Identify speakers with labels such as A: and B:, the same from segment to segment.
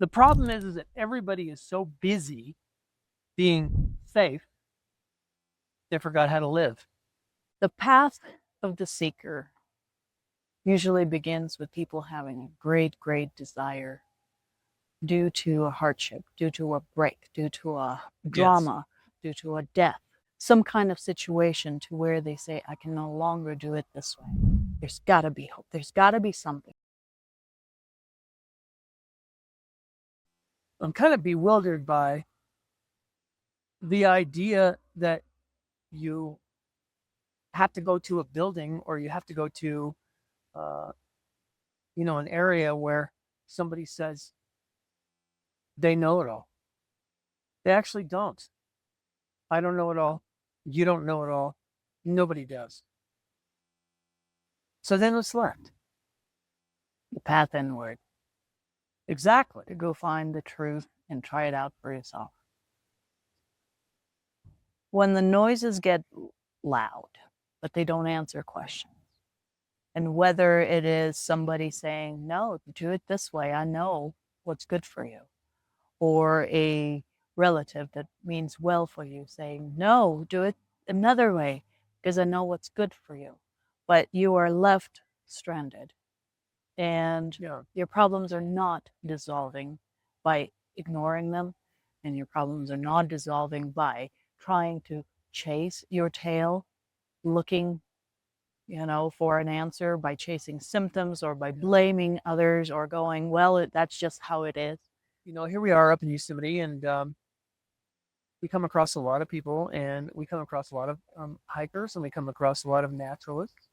A: The problem is that everybody is so busy being safe, they forgot how to live.
B: The path of the seeker usually begins with people having a great, great desire due to a hardship, due to a break, due to a
A: Yes.
B: drama, due to a death, some kind of situation to where they say, I can no longer do it this way. There's got to be hope. There's got to be something.
A: I'm kind of bewildered by the idea that you have to go to a building or you have to go to, uh, an area where somebody says they know it all. They actually don't. I don't know it all. You don't know it all. Nobody does. So then what's left?
B: The path inward,
A: Exactly.
B: to go find the truth and try it out for yourself. When the noises get loud, but they don't answer questions, and whether it is somebody saying, no, do it this way, I know what's good for you, or a relative that means well for you saying, no, do it another way because I know what's good for you. But you are left stranded, and
A: Yeah.
B: your problems are not dissolving by ignoring them, and your problems are not dissolving by trying to chase your tail, looking for an answer by chasing symptoms or by blaming others or going, well, that's just how it is.
A: Here we are up in Yosemite, and we come across a lot of people, and we come across a lot of hikers, and we come across a lot of naturalists,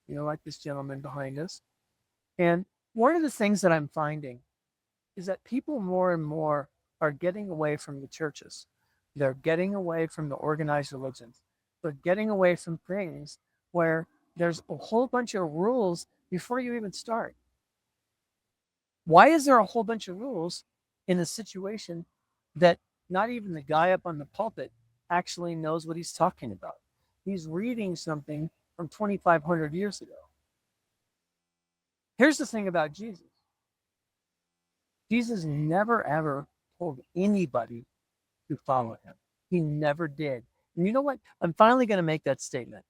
A: like this gentleman behind us. And one of the things that I'm finding is that people more and more are getting away from the churches. They're getting away from the organized religions. They're getting away from things where there's a whole bunch of rules before you even start. Why is there a whole bunch of rules in a situation that not even the guy up on the pulpit actually knows what he's talking about? He's reading something from 2,500 years ago. Here's the thing about Jesus. Jesus never ever told anybody to follow him. He never did. And you know what? I'm finally going to make that statement.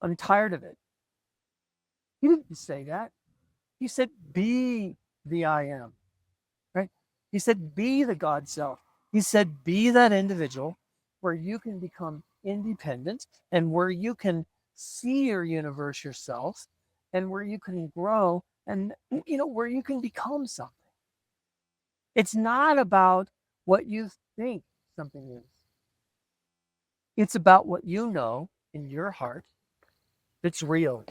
A: I'm tired of it. He didn't say that. He said, be the I am, right? He said, be the God self. He said, be that individual where you can become independent and where you can see your universe yourself and where you can grow and, where you can become something. It's not about what you think something is. It's about what you know in your heart that's real.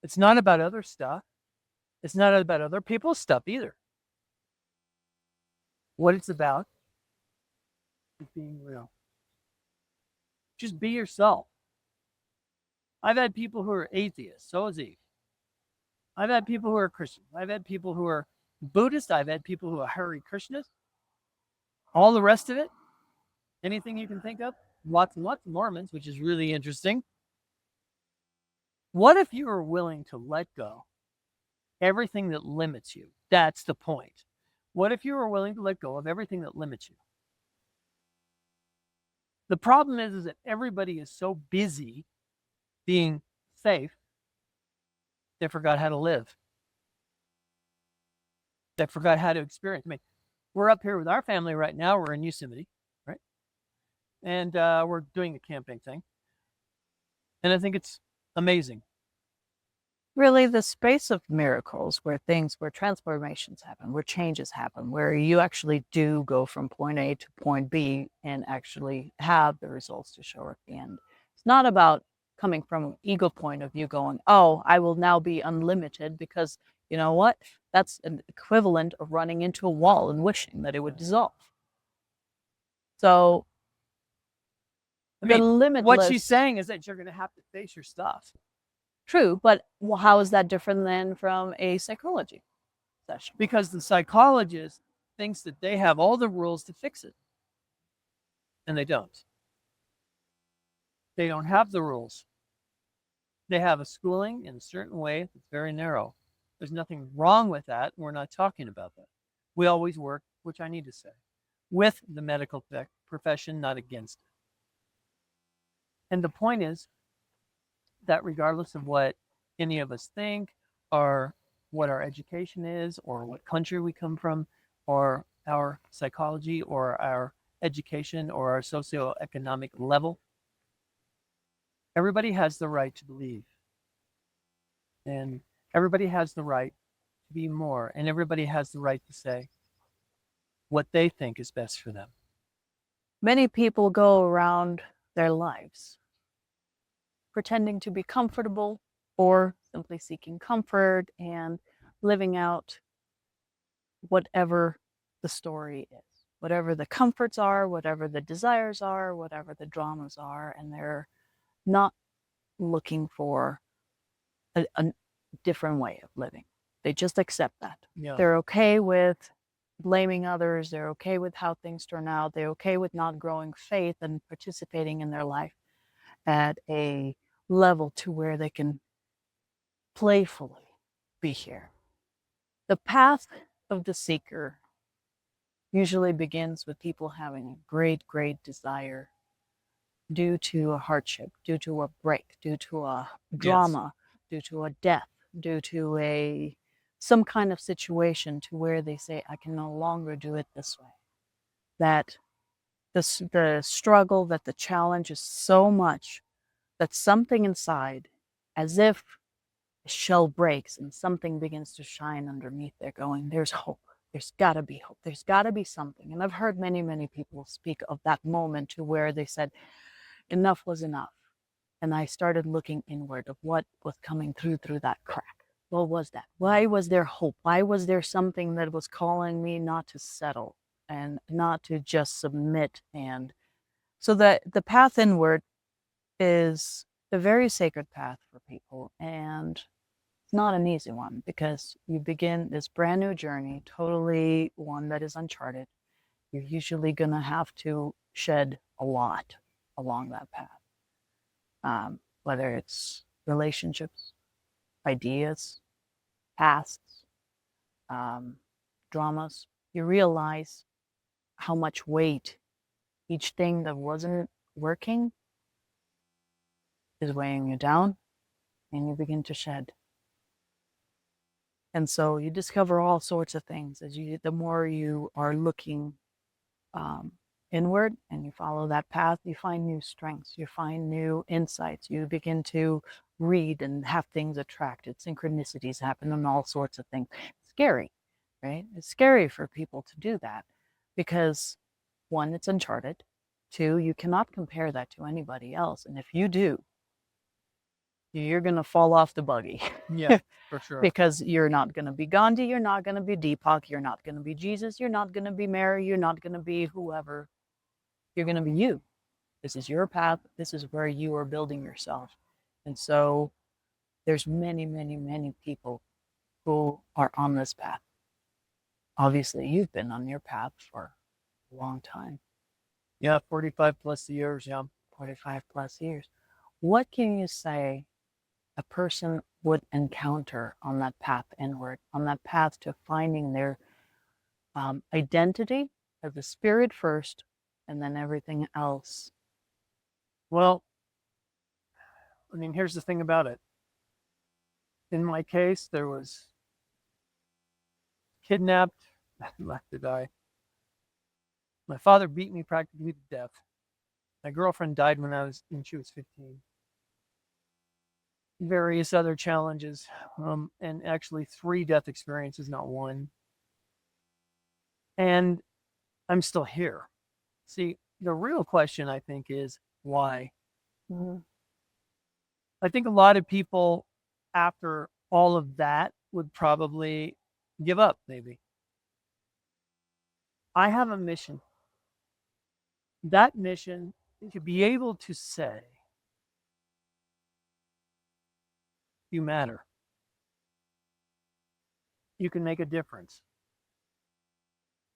A: It's not about other stuff. It's not about other people's stuff either. What it's about is being real. Just be yourself. I've had people who are atheists, so is Eve. I've had people who are Christians. I've had people who are Buddhist. I've had people who are Hare Krishnas. All the rest of it, anything you can think of, lots and lots of Mormons, which is really interesting. What if you were willing to let go everything that limits you? That's the point. What if you were willing to let go of everything that limits you? The problem is that everybody is so busy being safe, they forgot how to live. They forgot how to experience. I mean, we're up here with our family right now. We're in Yosemite, right? And we're doing the camping thing. And I think it's amazing.
B: Really, the space of miracles where transformations happen, where changes happen, where you actually do go from point A to point B and actually have the results to show at the end. It's not about coming from an ego point of view going, oh, I will now be unlimited, because you know what? That's an equivalent of running into a wall and wishing that it would dissolve. So
A: I
B: the
A: mean, what she's
B: limitless,
A: saying is that you're going to have to face your stuff.
B: true, but how is that different than from a psychology session?
A: Because the psychologist thinks that they have all the rules to fix it. And they don't. They don't have the rules. They have a schooling in a certain way that's very narrow. There's nothing wrong with that. We're not talking about that. We always work, which I need to say, with the medical profession, not against it. And the point is that regardless of what any of us think, or what our education is, or what country we come from, or our psychology, or our education, or our socioeconomic level, everybody has the right to believe. And everybody has the right to be more. And everybody has the right to say what they think is best for them.
B: Many people go around their lives pretending to be comfortable or simply seeking comfort and living out whatever the story is, whatever the comforts are, whatever the desires are, whatever the dramas are, and they're not looking for a different way of living. They just accept that.
A: Yeah.
B: They're okay with blaming others. They're okay with how things turn out. They're okay with not growing faith and participating in their life at a level to where they can playfully be here. The path of the seeker usually begins with people having a great, great desire due to a hardship, due to a break, due to a drama, due to a death, due to some kind of situation to where they say, I can no longer do it this way. That the struggle, that the challenge is so much that something inside, as if a shell breaks and something begins to shine underneath there going, there's hope. There's got to be hope. There's got to be something. And I've heard many, many people speak of that moment to where they said, enough was enough. And I started looking inward of what was coming through that crack. What was that? Why was there hope? Why was there something that was calling me not to settle and not to just submit? And so that the path inward is a very sacred path for people. And it's not an easy one because you begin this brand new journey, totally one that is uncharted. You're usually going to have to shed a lot along that path. Whether it's relationships, ideas, pasts, dramas, you realize how much weight each thing that wasn't working is weighing you down, and you begin to shed. And so you discover all sorts of things the more you are looking inward and you follow that path, you find new strengths, you find new insights, you begin to read and have things attracted, synchronicities happen and all sorts of things. It's scary, right? It's scary for people to do that because one, it's uncharted. Two, you cannot compare that to anybody else. And if you do, you're going to fall off the buggy.
A: Yeah, for sure.
B: Because you're not going to be Gandhi, you're not going to be Deepak, you're not going to be Jesus, you're not going to be Mary, you're not going to be whoever. You're going to be you. This is your path. This is where you are building yourself. And so there's many, many, many people who are on this path. Obviously, you've been on your path for a long time.
A: Yeah, 45 plus years. Yeah.
B: 45 plus years. What can you say a person would encounter on that path inward, on that path to finding their identity as the spirit first, and then everything else?
A: Well, I mean, here's the thing about it. In my case, there was kidnapped, left to die. My father beat me practically to death. My girlfriend died when she was 15. Various other challenges, and actually 3 death experiences, not one. And I'm still here. See, the real question, I think, is why?
B: Mm-hmm.
A: I think a lot of people, after all of that, would probably give up, maybe. I have a mission. That mission is to be able to say, you matter. You can make a difference.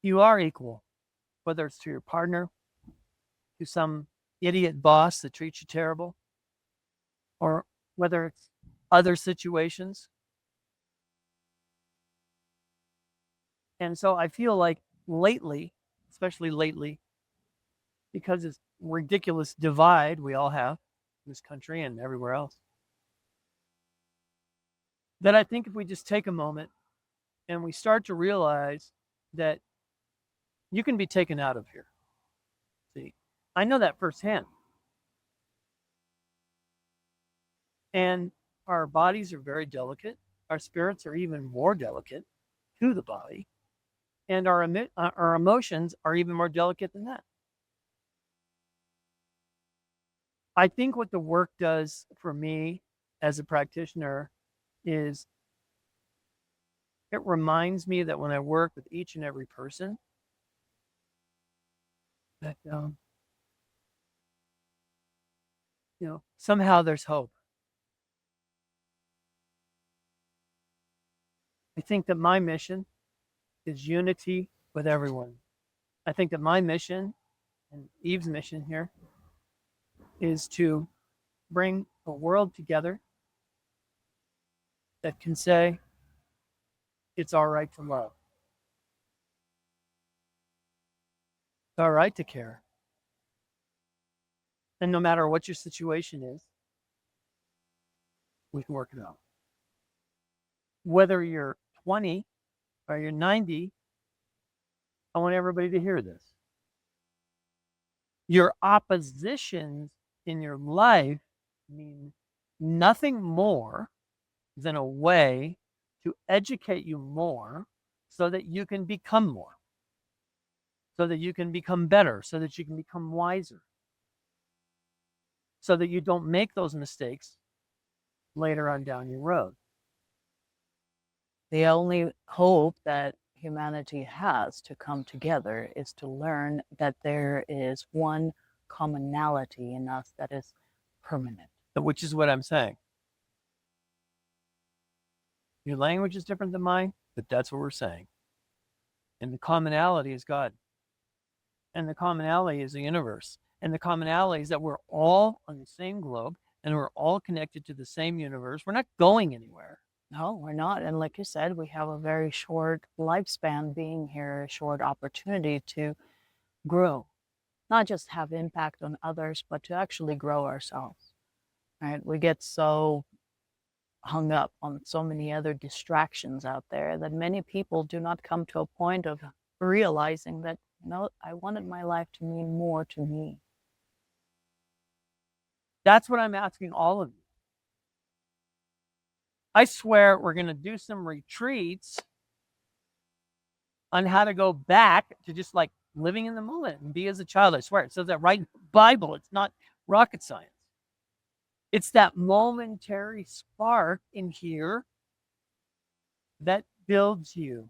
A: You are equal, whether it's to your partner, to some idiot boss that treats you terrible, or whether it's other situations. And so I feel like lately, especially lately, because it's ridiculous divide we all have in this country and everywhere else, that I think if we just take a moment and we start to realize that you can be taken out of here. See, I know that firsthand. And our bodies are very delicate. Our spirits are even more delicate to the body. And our emotions are even more delicate than that. I think what the work does for me as a practitioner is it reminds me that when I work with each and every person, that somehow there's hope. I think that my mission is unity with everyone. I think that my mission and Eve's mission here is to bring a world together that can say it's all right to love. It's all right to care. And no matter what your situation is, we can work it out. Whether you're 20 or you're 90, I want everybody to hear this. Your oppositions in your life mean nothing more than a way to educate you more so that you can become more, so that you can become better, so that you can become wiser, so that you don't make those mistakes later on down your road.
B: The only hope that humanity has to come together is to learn that there is one commonality in us that is permanent.
A: Which is what I'm saying. Your language is different than mine, but that's what we're saying. And the commonality is God. And the commonality is the universe. And the commonality is that we're all on the same globe and we're all connected to the same universe. We're not going anywhere.
B: No, we're not. And like you said, we have a very short lifespan being here, a short opportunity to grow, not just have impact on others, but to actually grow ourselves. Right? We get so hung up on so many other distractions out there that many people do not come to a point of realizing that, I wanted my life to mean more to me.
A: That's what I'm asking all of you. I swear we're going to do some retreats on how to go back to just like living in the moment and be as a child. I swear it says that right in the Bible. It's not rocket science. It's that momentary spark in here that builds you.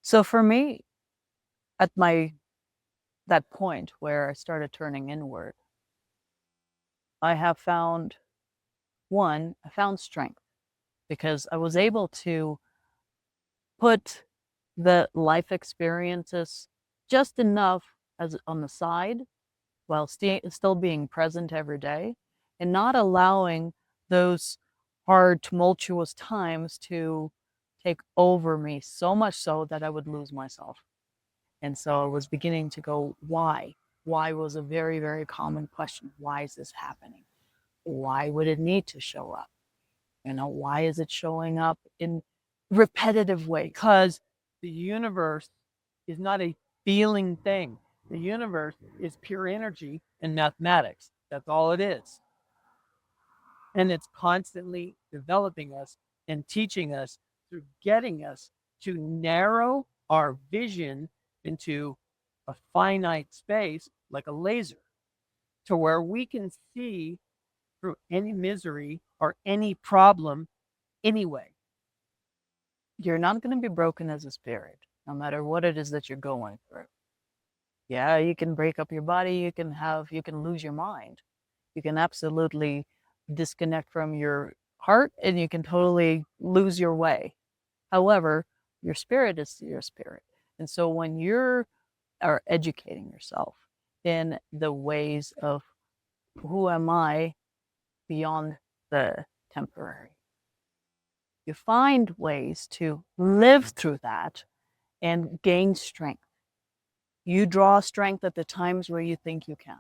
B: So for me, at that point where I started turning inward, I found strength because I was able to put the life experiences just enough as on the side while still being present every day and not allowing those hard, tumultuous times to take over me so much so that I would lose myself. And so I was beginning to go, why? Why was a very, very common question. Why is this happening? Why would it need to show up? Why is it showing up in repetitive ways?
A: Because the universe is not a feeling thing. The universe is pure energy and mathematics. That's all it is. And it's constantly developing us and teaching us through getting us to narrow our vision into a finite space like a laser to where we can see through any misery or any problem anyway.
B: You're not going to be broken as a spirit, no matter what it is that you're going through. Yeah, you can break up your body, you can lose your mind. You can absolutely disconnect from your heart and you can totally lose your way. However, your spirit is your spirit. And so when you are educating yourself in the ways of who am I beyond the temporary, You find ways to live through that and gain strength. You draw strength at the times where you think you can.